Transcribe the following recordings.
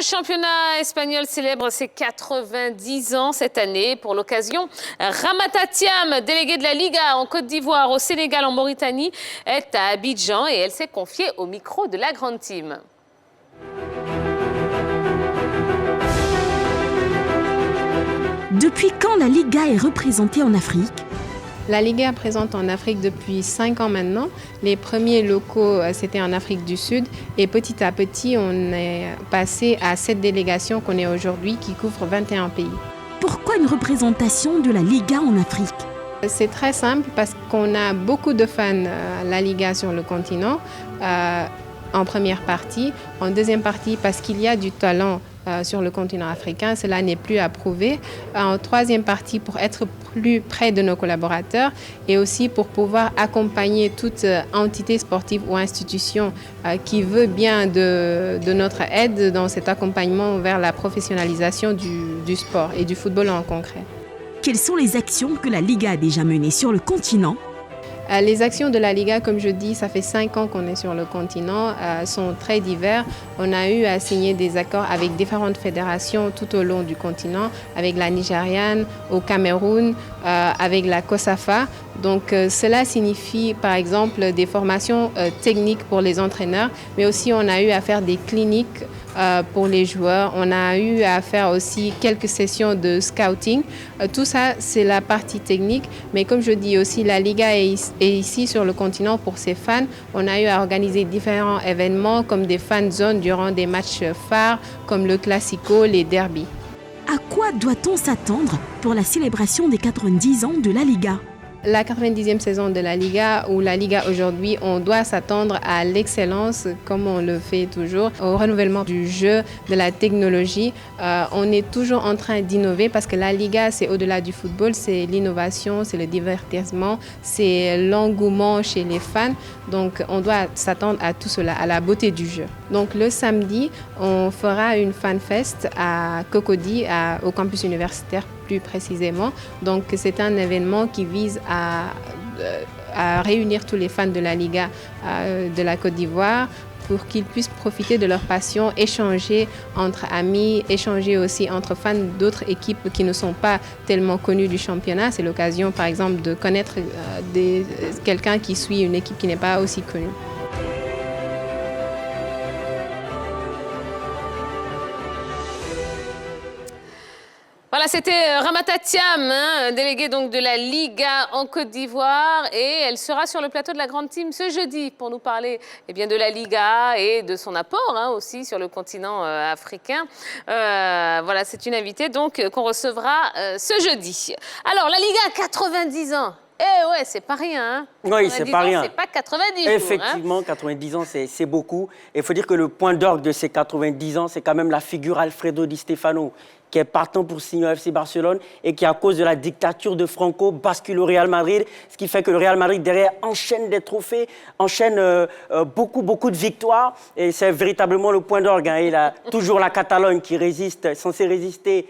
championnat espagnol célèbre ses 90 ans cette année. Pour l'occasion, Ramata Thiam, déléguée de la Liga en Côte d'Ivoire, au Sénégal, en Mauritanie, est à Abidjan et elle s'est confiée au micro de la grande team. Depuis quand la Liga est représentée en Afrique ? La Liga est présente en Afrique depuis 5 ans maintenant. Les premiers locaux, c'était en Afrique du Sud. Et petit à petit, on est passé à cette délégation qu'on est aujourd'hui, qui couvre 21 pays. Pourquoi une représentation de la Liga en Afrique ? C'est très simple parce qu'on a beaucoup de fans à la Liga sur le continent, en première partie. En deuxième partie, parce qu'il y a du talent sur le continent africain, cela n'est plus à prouver. En troisième partie, pour être plus près de nos collaborateurs et aussi pour pouvoir accompagner toute entité sportive ou institution qui veut bien de notre aide dans cet accompagnement vers la professionnalisation du sport et du football en concret. Quelles sont les actions que la Liga a déjà menées sur le continent ? Les actions de la Liga, comme je dis, ça fait 5 ans qu'on est sur le continent, sont très divers. On a eu à signer des accords avec différentes fédérations tout au long du continent, avec la Nigériane, au Cameroun, avec la COSAFA. Donc cela signifie par exemple des formations techniques pour les entraîneurs, mais aussi on a eu à faire des cliniques pour les joueurs. On a eu à faire aussi quelques sessions de scouting. Tout ça, c'est la partie technique. Mais comme je dis aussi, la Liga est ici sur le continent pour ses fans. On a eu à organiser différents événements comme des fan zones durant des matchs phares comme le Classico, les derbies. À quoi doit-on s'attendre pour la célébration des 90 ans de la Liga ? La 90e saison de la Liga, ou la Liga aujourd'hui, on doit s'attendre à l'excellence, comme on le fait toujours, au renouvellement du jeu, de la technologie. On est toujours en train d'innover parce que la Liga, c'est au-delà du football, c'est l'innovation, c'est le divertissement, c'est l'engouement chez les fans. Donc, on doit s'attendre à tout cela, à la beauté du jeu. Donc, le samedi, on fera une fan fest à Cocody, au campus universitaire plus précisément. Donc, c'est un événement qui vise à réunir tous les fans de la Liga de la Côte d'Ivoire pour qu'ils puissent profiter de leur passion, échanger entre amis, échanger aussi entre fans d'autres équipes qui ne sont pas tellement connues du championnat. C'est l'occasion, par exemple, de connaître quelqu'un qui suit une équipe qui n'est pas aussi connue. Voilà, c'était Ramata Thiam, déléguée donc de la Liga en Côte d'Ivoire, et elle sera sur le plateau de la grande team ce jeudi pour nous parler de la Liga et de son apport aussi sur le continent africain. Voilà, c'est une invitée donc qu'on recevra ce jeudi. Alors, la Liga, 90 ans. Eh ouais, c'est pas rien. Hein. Oui, c'est pas rien. C'est pas 90 jours. Effectivement, 90 ans, c'est beaucoup. Et il faut dire que le point d'orgue de ces 90 ans, c'est quand même la figure Alfredo Di Stefano, qui est partant pour signer au FC Barcelone et qui, à cause de la dictature de Franco, bascule au Real Madrid. Ce qui fait que le Real Madrid, derrière, enchaîne des trophées, enchaîne beaucoup de victoires. Et c'est véritablement le point d'orgue. Hein. Il a toujours la Catalogne qui résiste, censée résister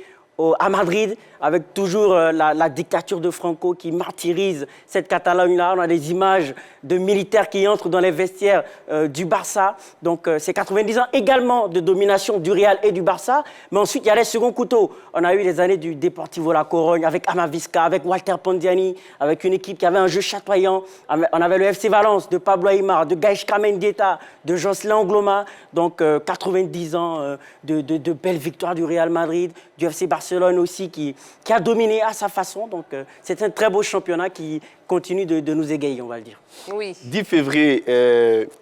à Madrid, avec toujours la dictature de Franco qui martyrise cette Catalogne-là. On a des images de militaires qui entrent dans les vestiaires du Barça. Donc, c'est 90 ans également de domination du Real et du Barça. Mais ensuite, il y a les seconds couteaux. On a eu les années du Deportivo La Corogne, avec Amavisca, avec Walter Pondiani, avec une équipe qui avait un jeu chatoyant. On avait le FC Valence de Pablo Aimar, de Gaïchka Mendieta, de Jocelyn Angloma. Donc, 90 ans de belles victoires du Real Madrid, du FC Barcelone aussi, qui a dominé à sa façon. Donc, c'est un très beau championnat qui continue de nous égayer, on va le dire. Oui. 10 février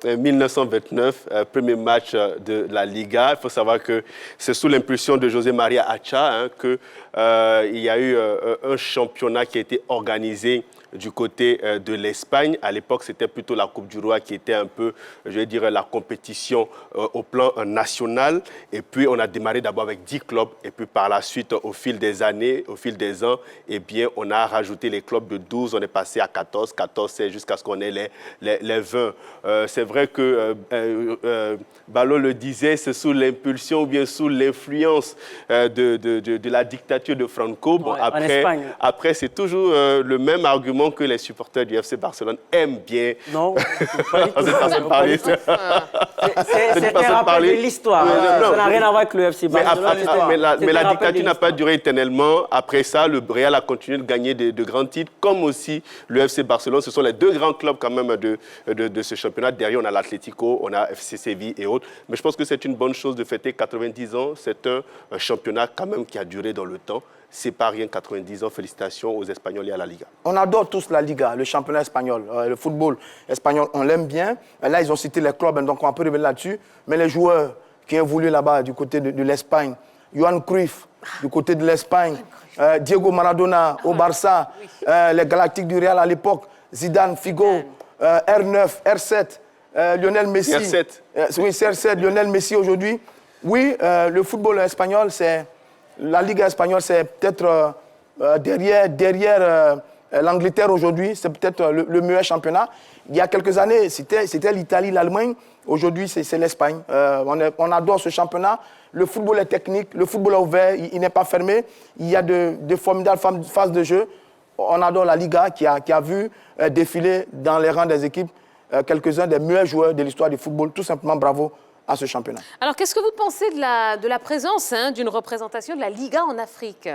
1929, premier match de la Liga. Il faut savoir que c'est sous l'impulsion de José María Acha qu'il y a eu un championnat qui a été organisé du côté de l'Espagne. À l'époque, c'était plutôt la Coupe du Roi qui était un peu, je vais dire, la compétition au plan national. Et puis, on a démarré d'abord avec 10 clubs. Et puis, par la suite, au fil des années, au fil des ans, eh bien, on a rajouté les clubs de 12. On est passé à 14, 16, jusqu'à ce qu'on ait les 20. C'est vrai que Ballot le disait, c'est sous l'impulsion ou bien sous l'influence de la dictature de Franco. Bon, ouais, après, c'est toujours le même argument certainement que les supporters du FC Barcelone aiment bien. Non, Cette façon de parler. c'est un rappel de l'histoire. Ça n'a rien à voir avec le FC Barcelone. Mais la dictature n'a pas duré éternellement. Après ça, le Real a continué de gagner de grands titres, comme aussi le FC Barcelone. Ce sont les deux grands clubs quand même de ce championnat. Derrière, on a l'Atlético, on a FC Séville et autres. Mais je pense que c'est une bonne chose de fêter 90 ans. C'est un championnat quand même qui a duré dans le temps. C'est pas rien, 90 ans. Félicitations aux Espagnols et à la Liga. On adore tous la Liga, le championnat espagnol, le football espagnol, on l'aime bien. Là, ils ont cité les clubs, donc on peut revenir là-dessus. Mais les joueurs qui ont évolué là-bas du côté de l'Espagne, Johan Cruyff du côté de l'Espagne, Diego Maradona au Barça, les Galactiques du Real à l'époque, Zidane, Figo, R9, R7, Lionel Messi. R7. Oui, CR7, Lionel Messi aujourd'hui. Oui, le football espagnol, c'est... La Liga espagnole, c'est peut-être derrière l'Angleterre aujourd'hui, c'est peut-être le meilleur championnat. Il y a quelques années, c'était l'Italie, l'Allemagne. Aujourd'hui, c'est l'Espagne. On adore ce championnat. Le football est technique, le football est ouvert, il n'est pas fermé. Il y a de formidables phases de jeu. On adore la Liga qui a vu défiler dans les rangs des équipes quelques-uns des meilleurs joueurs de l'histoire du football. Tout simplement, bravo à ce championnat. Alors, qu'est-ce que vous pensez de la présence d'une représentation de la Liga en Afrique?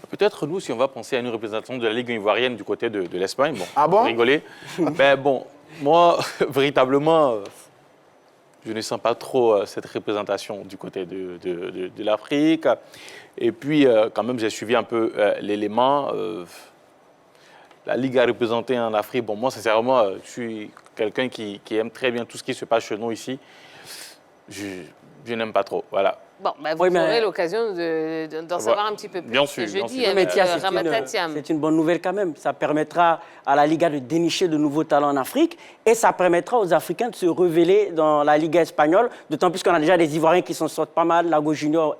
Peut-être nous, si on va penser à une représentation de la Ligue ivoirienne du côté de l'Espagne, bon, ah bon? Rigoler. Ben bon, moi, véritablement, je ne sens pas trop cette représentation du côté de l'Afrique. Et puis, quand même, j'ai suivi un peu l'élément. La Ligue a représenté en Afrique. Bon, moi, sincèrement, je suis quelqu'un qui aime très bien tout ce qui se passe chez nous ici. Je n'aime pas trop, voilà. Bon, bah vous aurez l'occasion d'en savoir un petit peu plus. Bien sûr, jeudi, bien sûr. avec Ramata Thiam. C'est une bonne nouvelle quand même. Ça permettra à la Liga de dénicher de nouveaux talents en Afrique et ça permettra aux Africains de se révéler dans la Liga espagnole, d'autant plus qu'on a déjà des Ivoiriens qui s'en sortent pas mal, Lago Junior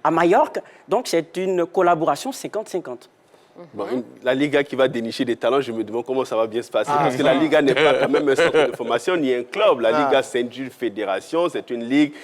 à Majorque. Donc c'est une collaboration 50-50. Bon, la Liga qui va dénicher des talents, je me demande comment ça va bien se passer. Parce que la Liga n'est pas quand même un centre de formation ni un club. La Liga, c'est une fédération, c'est une ligue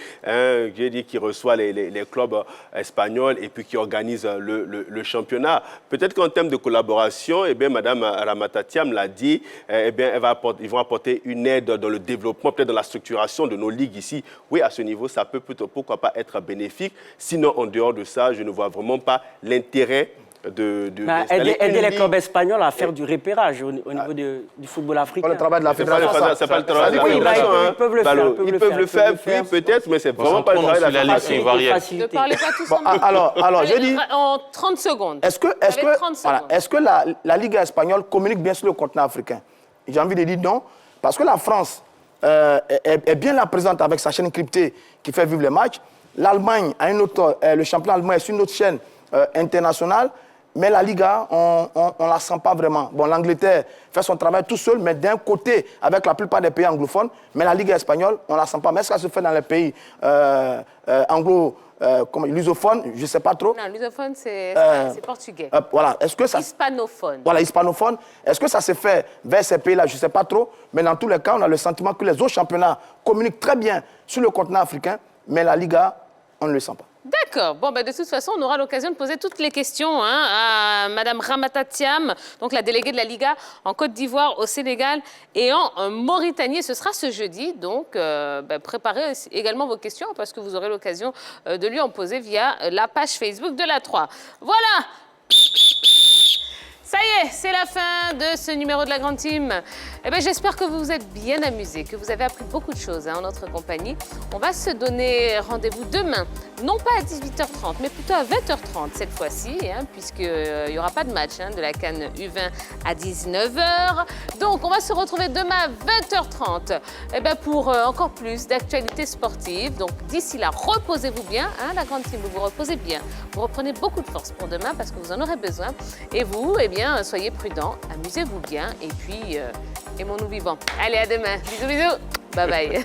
qui reçoit les clubs espagnols et puis qui organise le championnat. Peut-être qu'en termes de collaboration, eh bien, Mme Ramata Thiam l'a dit, eh bien, ils vont apporter une aide dans le développement, peut-être dans la structuration de nos ligues ici. Oui, à ce niveau, ça peut pourquoi pas être bénéfique. Sinon, en dehors de ça, je ne vois vraiment pas l'intérêt aider les clubs espagnols à faire du repérage au niveau du football africain. Le travail de la fédération. C'est pas le travail de la fédération. Ils peuvent le faire. Ils peuvent le faire, oui, peut-être, mais c'est vraiment pas le travail de la fédération. Ne parlez pas tous en même temps. Alors, je dis... En 30 secondes. Est-ce que la Liga espagnole communique bien sur le continent africain? J'ai envie de dire non, parce que la France est bien là présente avec sa chaîne cryptée qui fait vivre les matchs. L'Allemagne a une autre... le championnat allemand est sur une autre chaîne internationale. Mais la Liga, on ne la sent pas vraiment. Bon, l'Angleterre fait son travail tout seul, mais d'un côté, avec la plupart des pays anglophones. Mais la Liga espagnole, on ne la sent pas. Mais est-ce que ça se fait dans les pays lusophones? Je ne sais pas trop. Non, lusophone, c'est portugais. Voilà. Est-ce que ça... Hispanophone. Voilà, hispanophone. Est-ce que ça se fait vers ces pays-là? Je ne sais pas trop. Mais dans tous les cas, on a le sentiment que les autres championnats communiquent très bien sur le continent africain. Mais la Liga, on ne le sent pas. D'accord. Bon, ben, de toute façon, on aura l'occasion de poser toutes les questions à Mme Ramata Thiam, donc la déléguée de la Liga en Côte d'Ivoire, au Sénégal et en Mauritanie. Ce sera ce jeudi. Donc, préparez également vos questions parce que vous aurez l'occasion de lui en poser via la page Facebook de la 3. Voilà. Ça y est, c'est la fin de ce numéro de la Grande Team. Eh bien, j'espère que vous vous êtes bien amusés, que vous avez appris beaucoup de choses en notre compagnie. On va se donner rendez-vous demain, non pas à 18h30, mais plutôt à 20h30 cette fois-ci, puisqu'il n'y aura pas de match de la CAN U20 à 19h. Donc, on va se retrouver demain à 20h30 pour encore plus d'actualités sportives. Donc, d'ici là, reposez-vous bien, la Grande Team, vous vous reposez bien. Vous reprenez beaucoup de force pour demain parce que vous en aurez besoin. Et vous, eh bien, soyez prudents, amusez-vous bien et puis aimons-nous vivants. Allez, à demain. Bisous, bisous. Bye bye.